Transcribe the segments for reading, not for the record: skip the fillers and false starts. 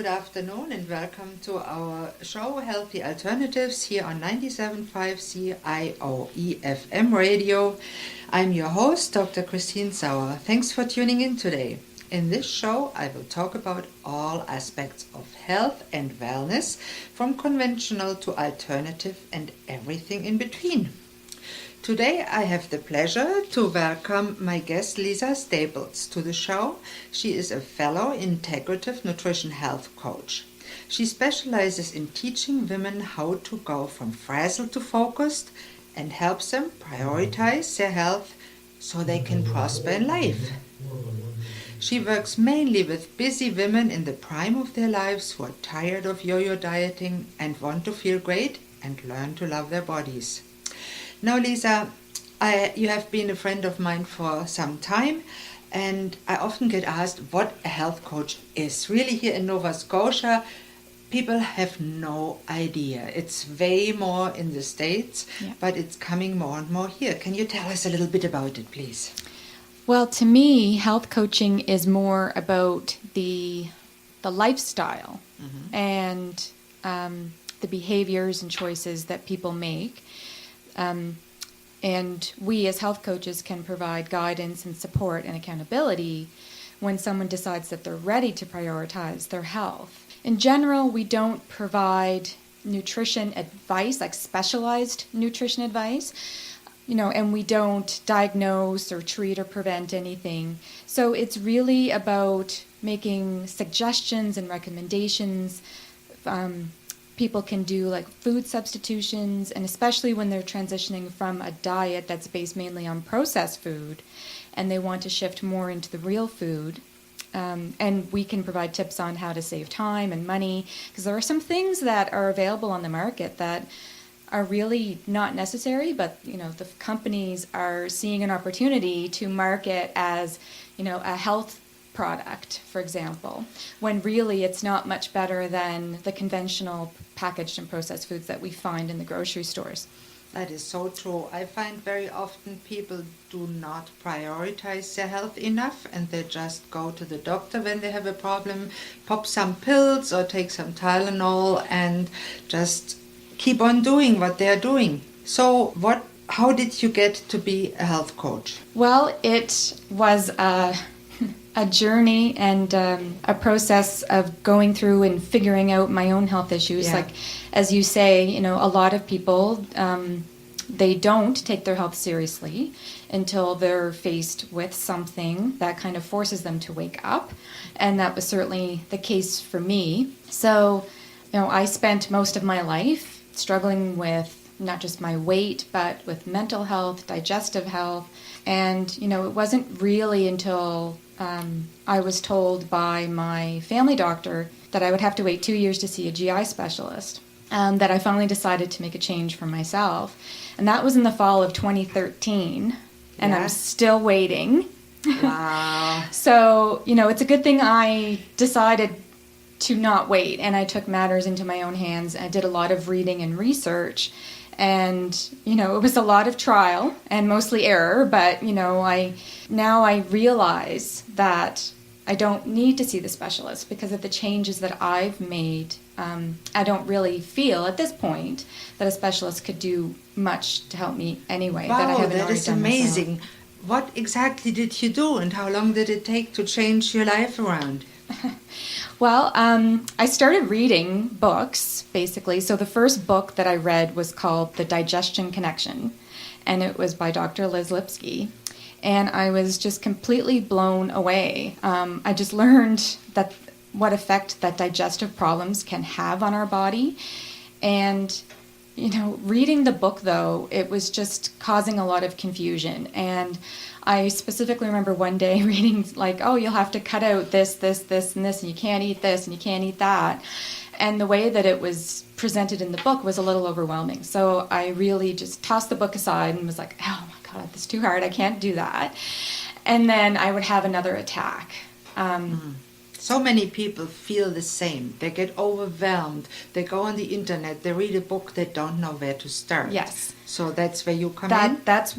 good afternoon and welcome to our show Healthy Alternatives here on 97.5 CIOE-FM Radio. I'm your host, Dr. Christine Sauer. Thanks for tuning in today. In this show, I will talk about all aspects of health and wellness, from conventional to alternative and everything in between. Today I have the pleasure to welcome my guest Lisa Staples to the show. She is a fellow Integrative Nutrition Health Coach. She specializes in teaching women how to go from frazzled to focused and helps them prioritize their health so they can prosper in life. She works mainly with busy women in the prime of their lives who are tired of yo-yo dieting and want to feel great and learn to love their bodies. Now, Lisa, you have been a friend of mine for some time, and I often get asked what a health coach is. Really, here in Nova Scotia, people have no idea. It's way more in the States, but it's coming more and more here. Can you tell us a little bit about it, please? Well, to me, health coaching is more about the lifestyle and the behaviors and choices that people make. And we as health coaches can provide guidance and support and accountability when someone decides that they're ready to prioritize their health. In general, we don't provide nutrition advice, like specialized nutrition advice, and we don't diagnose or treat or prevent anything. So it's really about making suggestions and recommendations. People can do like food substitutions, and especially when they're transitioning from a diet that's based mainly on processed food and they want to shift more into the real food. And we can provide tips on how to save time and money, because there are some things that are available on the market that are really not necessary, but the companies are seeing an opportunity to market as a health product, for example, when really it's not much better than the conventional packaged and processed foods that we find in the grocery stores. That is so true. I find very often people do not prioritize their health enough, and they just go to the doctor when they have a problem, pop some pills or take some Tylenol and just keep on doing what they're doing. So how did you get to be a health coach? Well, it was a journey and a process of going through and figuring out my own health issues. Yeah. Like, as you say, a lot of people, they don't take their health seriously until they're faced with something that kind of forces them to wake up. And that was certainly the case for me. So, I spent most of my life struggling with not just my weight, but with mental health, digestive health. And, it wasn't really until I was told by my family doctor that I would have to wait 2 years to see a GI specialist, that I finally decided to make a change for myself. And that was in the fall of 2013, and I'm still waiting. Wow. So, it's a good thing I decided to not wait, and I took matters into my own hands. I did a lot of reading and research. And, it was a lot of trial and mostly error, but, I realize that I don't need to see the specialist because of the changes that I've made. I don't really feel at this point that a specialist could do much to help me anyway. Wow, that is amazing. Myself. What exactly did you do, and how long did it take to change your life around? Well, I started reading books, basically. So the first book that I read was called The Digestion Connection, and it was by Dr. Liz Lipsky. And I was just completely blown away. I just learned that what effect that digestive problems can have on our body. And, reading the book, though, it was just causing a lot of confusion. And I specifically remember one day reading, like, oh, you'll have to cut out this, and this, and you can't eat this, and you can't eat that. And the way that it was presented in the book was a little overwhelming. So I really just tossed the book aside and was like, oh my God, that's too hard. I can't do that. And then I would have another attack. So many people feel the same. They get overwhelmed. They go on the internet. They read a book. They don't know where to start. Yes. So that's where you come in? That's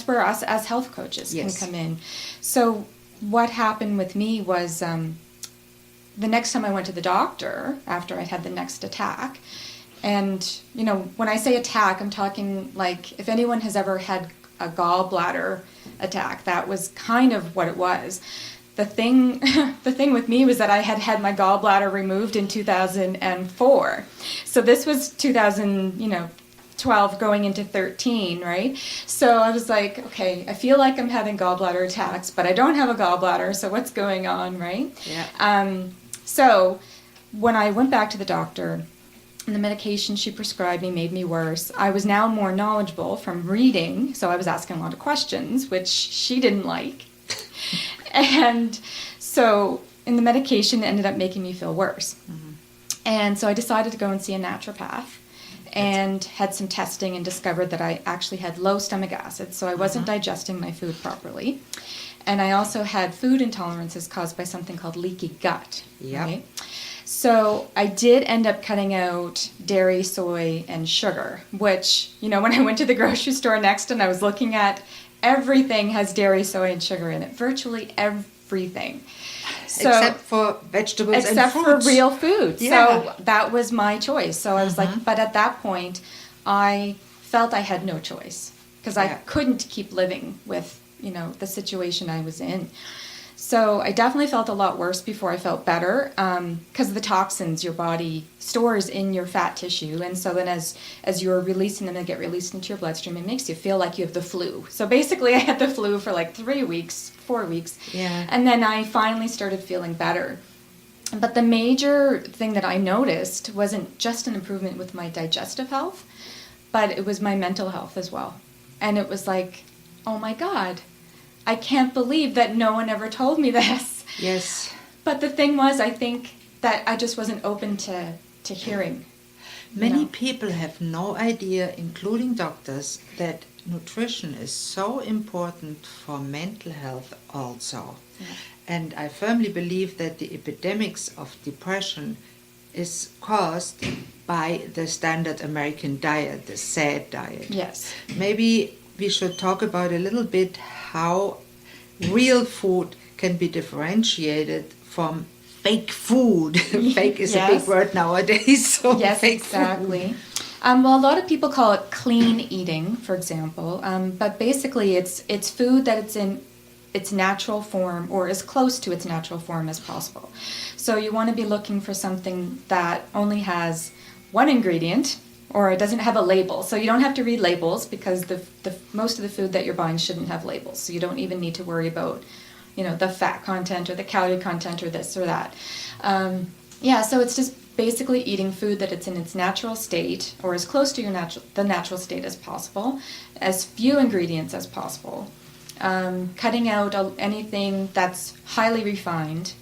where us as health coaches can come in. So what happened with me was the next time I went to the doctor, after I had the next attack, and, when I say attack, I'm talking like if anyone has ever had a gallbladder attack, that was kind of what it was. The thing with me was that I had my gallbladder removed in 2004. So this was 2012 going into 13, right? So I was like, okay, I feel like I'm having gallbladder attacks, but I don't have a gallbladder, so what's going on, right? Yeah. So when I went back to the doctor, and the medication she prescribed me made me worse. I was now more knowledgeable from reading, so I was asking a lot of questions, which she didn't like. And so, and the medication ended up making me feel worse. Mm-hmm. And so I decided to go and see a naturopath and had some testing and discovered that I actually had low stomach acid, so I wasn't digesting my food properly. And I also had food intolerances caused by something called leaky gut. Yep. Right? So I did end up cutting out dairy, soy, and sugar, which, when I went to the grocery store next and I was looking at, everything has dairy, soy, and sugar in it. Virtually everything. So, except for vegetables and fruits. Except for real food. Yeah. So that was my choice. So I was like, but at that point, I felt I had no choice because I couldn't keep living with, the situation I was in. So I definitely felt a lot worse before I felt better because of the toxins your body stores in your fat tissue. And so then as you're releasing them, they get released into your bloodstream. It makes you feel like you have the flu. So basically I had the flu for like 4 weeks. Yeah. And then I finally started feeling better. But the major thing that I noticed wasn't just an improvement with my digestive health, but it was my mental health as well. And it was like, oh my God, I can't believe that no one ever told me this. Yes. But the thing was, I think that I just wasn't open to hearing. Many people have no idea, including doctors, that nutrition is so important for mental health also. Yeah. And I firmly believe that the epidemics of depression is caused by the standard American diet, the SAD diet. Yes. Maybe we should talk about a little bit how real food can be differentiated from fake food. Fake is a big word nowadays. So yes, fake exactly. Well, a lot of people call it clean eating, for example, but basically it's food that it's in its natural form or as close to its natural form as possible. So you want to be looking for something that only has one ingredient, or it doesn't have a label. So you don't have to read labels because the most of the food that you're buying shouldn't have labels. So you don't even need to worry about, the fat content or the calorie content or this or that. So it's just basically eating food that it's in its natural state or as close to the natural state as possible, as few ingredients as possible. Cutting out anything that's highly refined.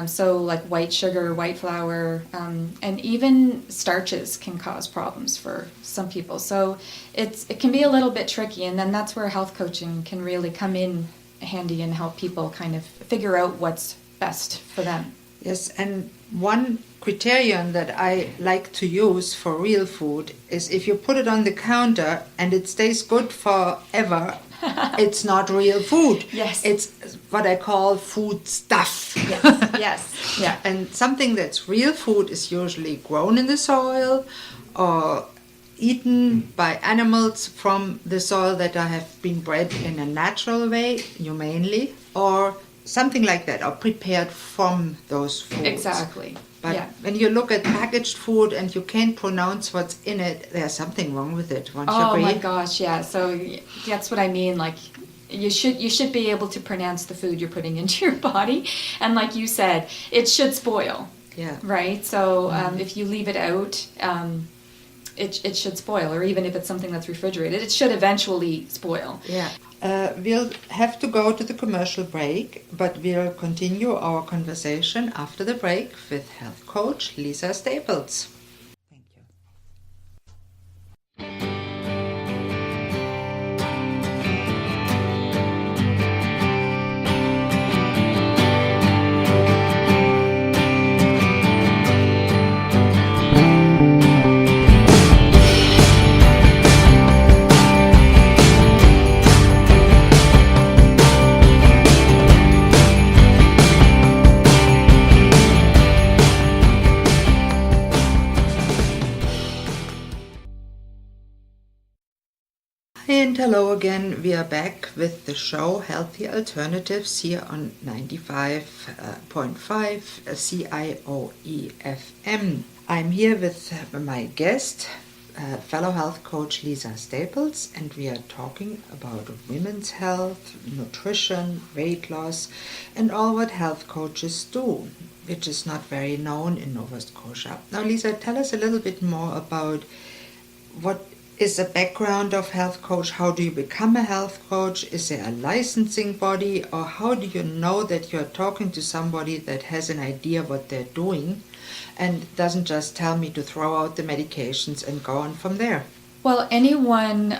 So like white sugar, white flour, and even starches can cause problems for some people. So it can be a little bit tricky, and then that's where health coaching can really come in handy and help people kind of figure out what's best for them. Yes, and one criterion that I like to use for real food is if you put it on the counter and it stays good forever, it's not real food. Yes. It's what I call food stuff. Yes. Yeah. And something that's real food is usually grown in the soil or eaten by animals from the soil that have been bred in a natural way, humanely, or something like that, or prepared from those foods. Exactly. But when you look at packaged food and you can't pronounce what's in it, there's something wrong with it. Won't you agree? Oh my gosh, yeah. So that's what I mean. Like you should be able to pronounce the food you're putting into your body, and like you said, it should spoil. Yeah. Right. So if you leave it out, it should spoil, or even if it's something that's refrigerated, it should eventually spoil. Yeah. We'll have to go to the commercial break, but we'll continue our conversation after the break with health coach Lisa Staples. Thank you. And hello again, we are back with the show Healthy Alternatives here on 95.5 CIOE-FM. I'm here with my guest, fellow health coach Lisa Staples, and we are talking about women's health, nutrition, weight loss, and all what health coaches do, which is not very known in Nova Scotia. Now, Lisa, tell us a little bit more about what is the background of health coach. How do you become a health coach? Is there a licensing body, or how do you know that you're talking to somebody that has an idea what they're doing and doesn't just tell me to throw out the medications and go on from there? Well, anyone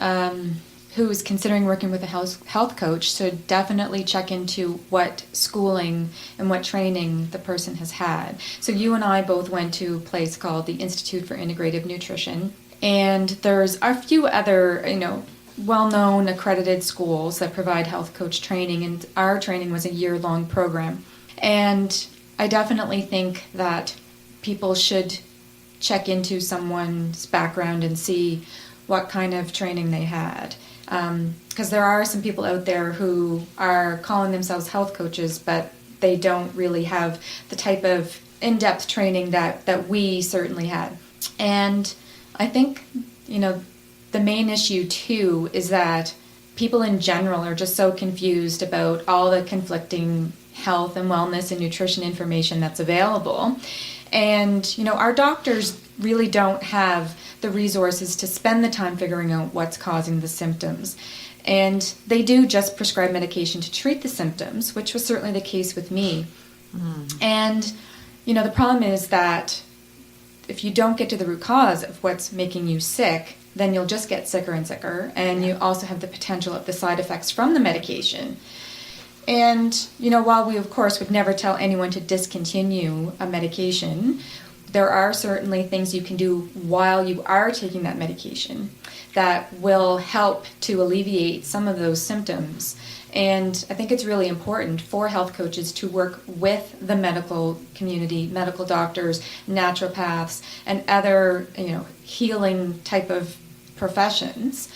who's considering working with a health coach should definitely check into what schooling and what training the person has had. So you and I both went to a place called the Institute for Integrative Nutrition. And there's a few other, well-known accredited schools that provide health coach training, and our training was a year-long program. And I definitely think that people should check into someone's background and see what kind of training they had. Because there are some people out there who are calling themselves health coaches, but they don't really have the type of in-depth training that we certainly had. And I think, the main issue too is that people in general are just so confused about all the conflicting health and wellness and nutrition information that's available. And, our doctors really don't have the resources to spend the time figuring out what's causing the symptoms. And they do just prescribe medication to treat the symptoms, which was certainly the case with me. And, the problem is that if you don't get to the root cause of what's making you sick, then you'll just get sicker and sicker, and you also have the potential of the side effects from the medication. And, while we, of course, would never tell anyone to discontinue a medication, there are certainly things you can do while you are taking that medication that will help to alleviate some of those symptoms. And I think it's really important for health coaches to work with the medical community, medical doctors, naturopaths, and other, healing type of professions,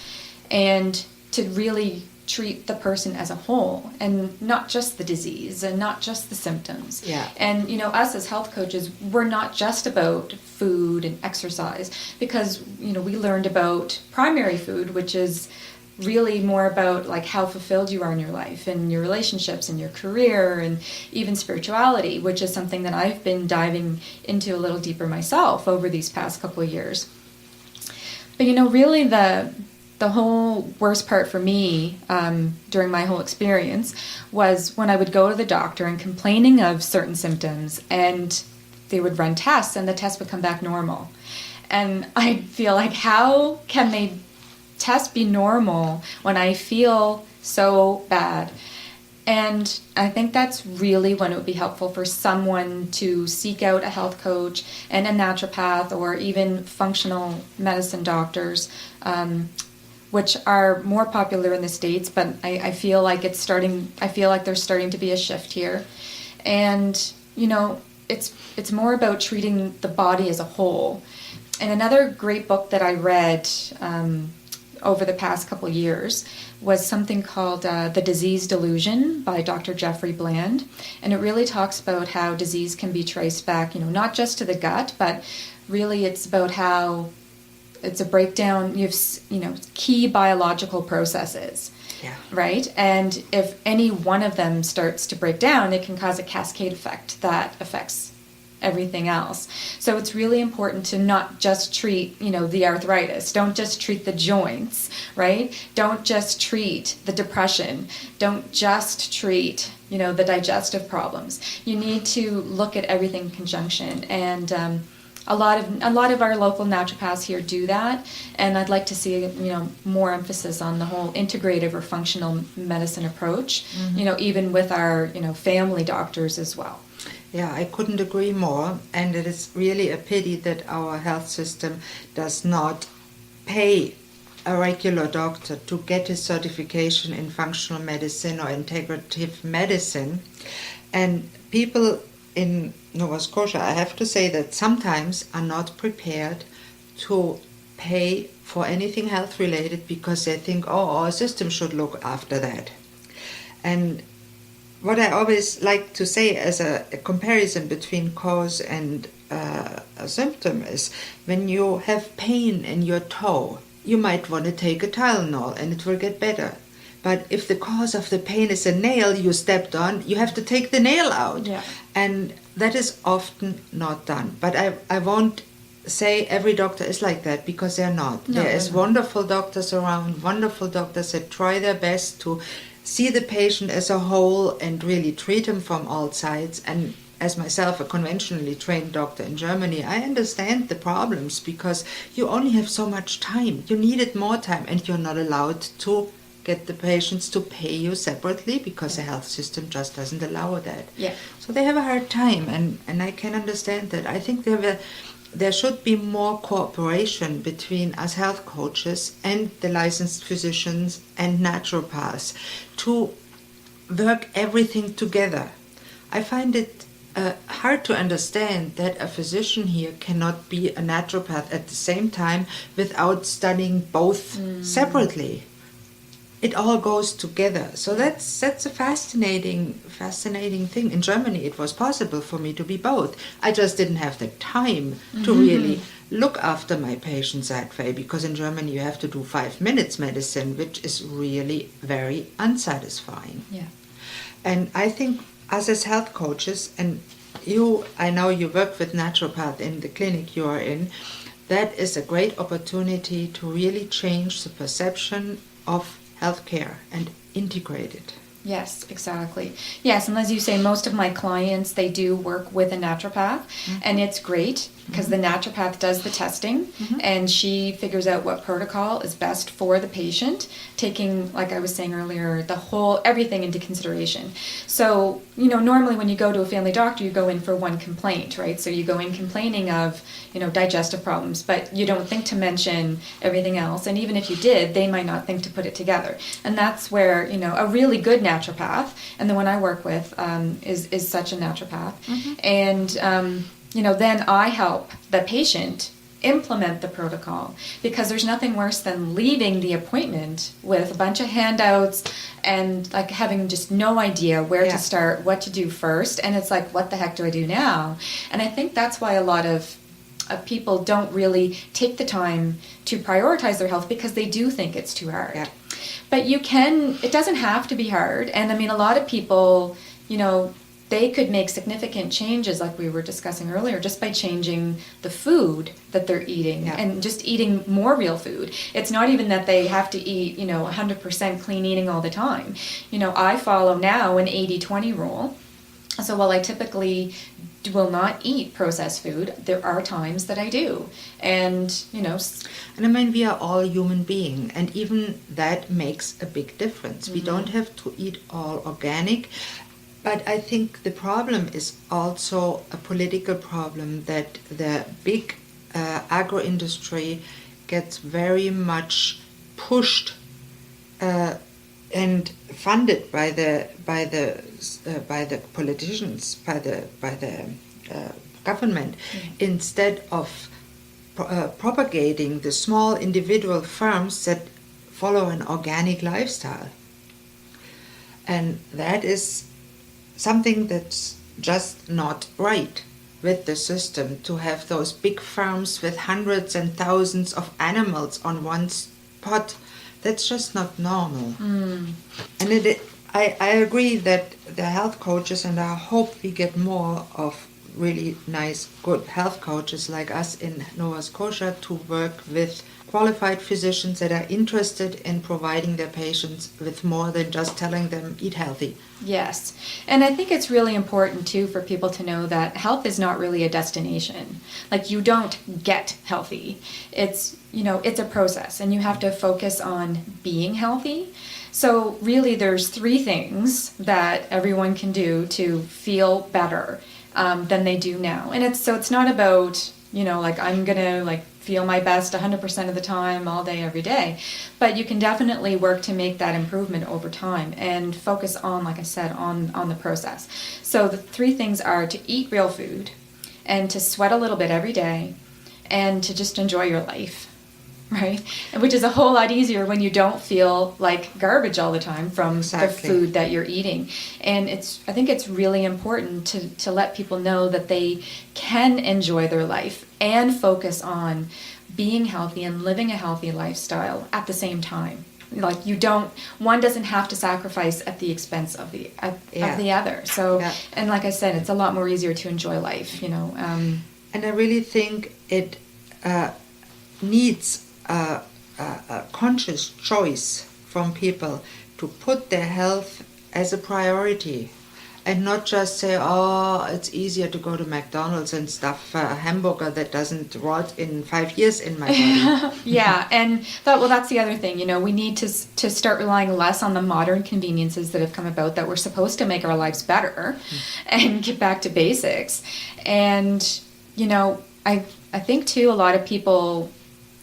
and to really treat the person as a whole and not just the disease and not just the symptoms. Yeah. And, us as health coaches, we're not just about food and exercise, because, we learned about primary food, which is really more about like how fulfilled you are in your life and your relationships and your career and even spirituality, which is something that I've been diving into a little deeper myself over these past couple of years. But really the whole worst part for me during my whole experience was when I would go to the doctor and complaining of certain symptoms, and they would run tests and the tests would come back normal. And I'd feel like, how can they test be normal when I feel so bad? And I think that's really when it would be helpful for someone to seek out a health coach and a naturopath, or even functional medicine doctors, which are more popular in the States, but I feel like there's starting to be a shift here. And, it's more about treating the body as a whole. And another great book that I read over the past couple of years was something called The Disease Delusion by Dr. Jeffrey Bland. And it really talks about how disease can be traced back, not just to the gut, but really it's about how it's a breakdown. You have, key biological processes, right? And if any one of them starts to break down, it can cause a cascade effect that affects everything else. So it's really important to not just treat, the arthritis. Don't just treat the joints, right? Don't just treat the depression. Don't just treat, the digestive problems. You need to look at everything in conjunction. And a lot of our local naturopaths here do that, and I'd like to see more emphasis on the whole integrative or functional medicine approach. Even with our family doctors as well. Yeah, I couldn't agree more, and it is really a pity that our health system does not pay a regular doctor to get his certification in functional medicine or integrative medicine. And people in Nova Scotia, I have to say that sometimes are not prepared to pay for anything health related because they think, oh, our system should look after that. And what I always like to say as a comparison between cause and a symptom is, when you have pain in your toe, you might want to take a Tylenol and it will get better. But if the cause of the pain is a nail you stepped on, you have to take the nail out. Yeah. And that is often not done. But I won't say every doctor is like that, because they're not. No, there is wonderful doctors around, wonderful doctors that try their best to see the patient as a whole and really treat him from all sides. And as myself, a conventionally trained doctor in Germany, I understand the problems, because you only have so much time. You needed more time, and you're not allowed to get the patients to pay you separately, because the health system just doesn't allow that. Yeah. So they have a hard time, and I can understand that. I think there should be more cooperation between us health coaches and the licensed physicians and naturopaths to work everything together. I find it hard to understand that a physician here cannot be a naturopath at the same time without studying both separately. It all goes together. So that's a fascinating thing. In Germany, it was possible for me to be both. I just didn't have the time to really look after my patients that way, because in Germany you have to do 5 minutes medicine, which is really very unsatisfying. Yeah. And I think us as health coaches, and I know you work with naturopath in the clinic you are in, that is a great opportunity to really change the perception of healthcare and integrate it. Yes, exactly. Yes, and as you say, most of my clients, they do work with a naturopath, and it's great because the naturopath does the testing, and she figures out what protocol is best for the patient, taking, like I was saying earlier, everything into consideration. So, normally when you go to a family doctor, you go in for one complaint, right? So you go in complaining of, digestive problems, but you don't think to mention everything else. And even if you did, they might not think to put it together. And that's where, a really good naturopath, and the one I work with is such a naturopath. And, then I help the patient implement the protocol, because there's nothing worse than leaving the appointment with a bunch of handouts and like having just no idea where to start, what to do first, and it's like, what the heck do I do now? And I think that's why a lot of people don't really take the time to prioritize their health, because they do think it's too hard. Yeah. But it doesn't have to be hard. And I mean, a lot of people, they could make significant changes, like we were discussing earlier, just by changing the food that they're eating and just eating more real food. It's not even that they have to eat, 100% clean eating all the time. I follow now an 80-20 rule. So while I typically will not eat processed food, there are times that I do. And, And I mean, we are all human beings, and even that makes a big difference. We don't have to eat all organic. But I think the problem is also a political problem, that the big agro-industry gets very much pushed and funded by the politicians, by the government, instead of propagating the small individual farms that follow an organic lifestyle. And that is something that's just not right with the system, to have those big farms with hundreds and thousands of animals on one spot. That's just not normal. And I agree that the health coaches, and I hope we get more of really nice, good health coaches like us in Nova Scotia, to work with qualified physicians that are interested in providing their patients with more than just telling them eat healthy. Yes. And I think it's really important too for people to know that health is not really a destination. Like, you don't get healthy. It's, it's a process, and you have to focus on being healthy. So really there's 3 things that everyone can do to feel better than they do now. And it's not about, I'm going to feel my best 100% of the time, all day, every day. But you can definitely work to make that improvement over time and focus on, like I said, on the process. So the 3 things are to eat real food, and to sweat a little bit every day, and to just enjoy your life. right? And which is a whole lot easier when you don't feel like garbage all the time from the food that you're eating. And I think it's really important to let people know that they can enjoy their life and focus on being healthy and living a healthy lifestyle at the same time. Like one doesn't have to sacrifice at the expense of the other. So, and like I said, it's a lot more easier to enjoy life, And I really think it needs a conscious choice from people to put their health as a priority. And not just say, it's easier to go to McDonald's and stuff a hamburger that doesn't rot in 5 years in my body. Yeah, and that's the other thing. We need to start relying less on the modern conveniences that have come about that were supposed to make our lives better and get back to basics. And, I think, too, a lot of people,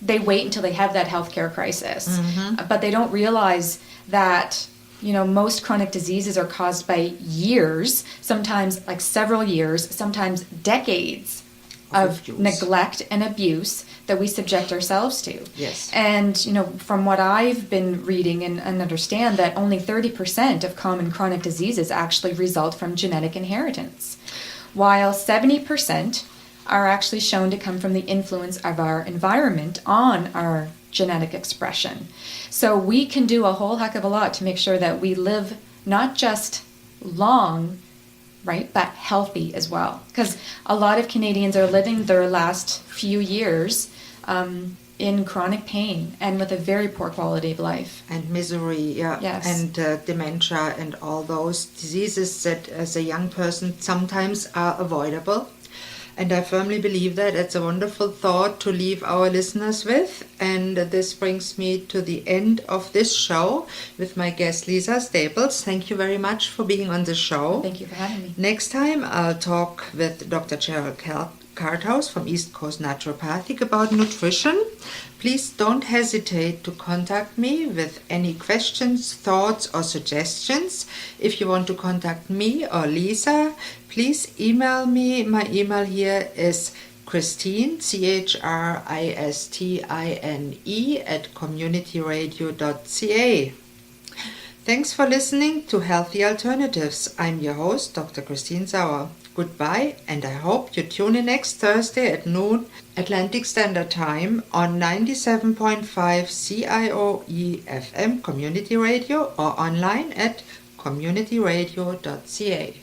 they wait until they have that healthcare crisis. But they don't realize that most chronic diseases are caused by years, sometimes like several years, sometimes decades of neglect and abuse that we subject ourselves to. Yes. And, from what I've been reading and understand, that only 30% of common chronic diseases actually result from genetic inheritance, while 70% are actually shown to come from the influence of our environment on our genetic expression. So we can do a whole heck of a lot to make sure that we live not just long, right, but healthy as well. Because a lot of Canadians are living their last few years in chronic pain and with a very poor quality of life. And misery, Yes. And dementia and all those diseases that as a young person sometimes are avoidable. And I firmly believe that it's a wonderful thought to leave our listeners with. And this brings me to the end of this show with my guest, Lisa Staples. Thank you very much for being on the show. Thank you for having me. Next time, I'll talk with Dr. Gerald Carthouse from East Coast Naturopathic about nutrition. Please don't hesitate to contact me with any questions, thoughts, or suggestions. If you want to contact me or Lisa, please email me. My email here is Christine, CHRISTINE @communityradio.ca. Thanks for listening to Healthy Alternatives. I'm your host, Dr. Christine Sauer. Goodbye, and I hope you tune in next Thursday at noon Atlantic Standard Time on 97.5 CIOE-FM Community Radio or online at communityradio.ca.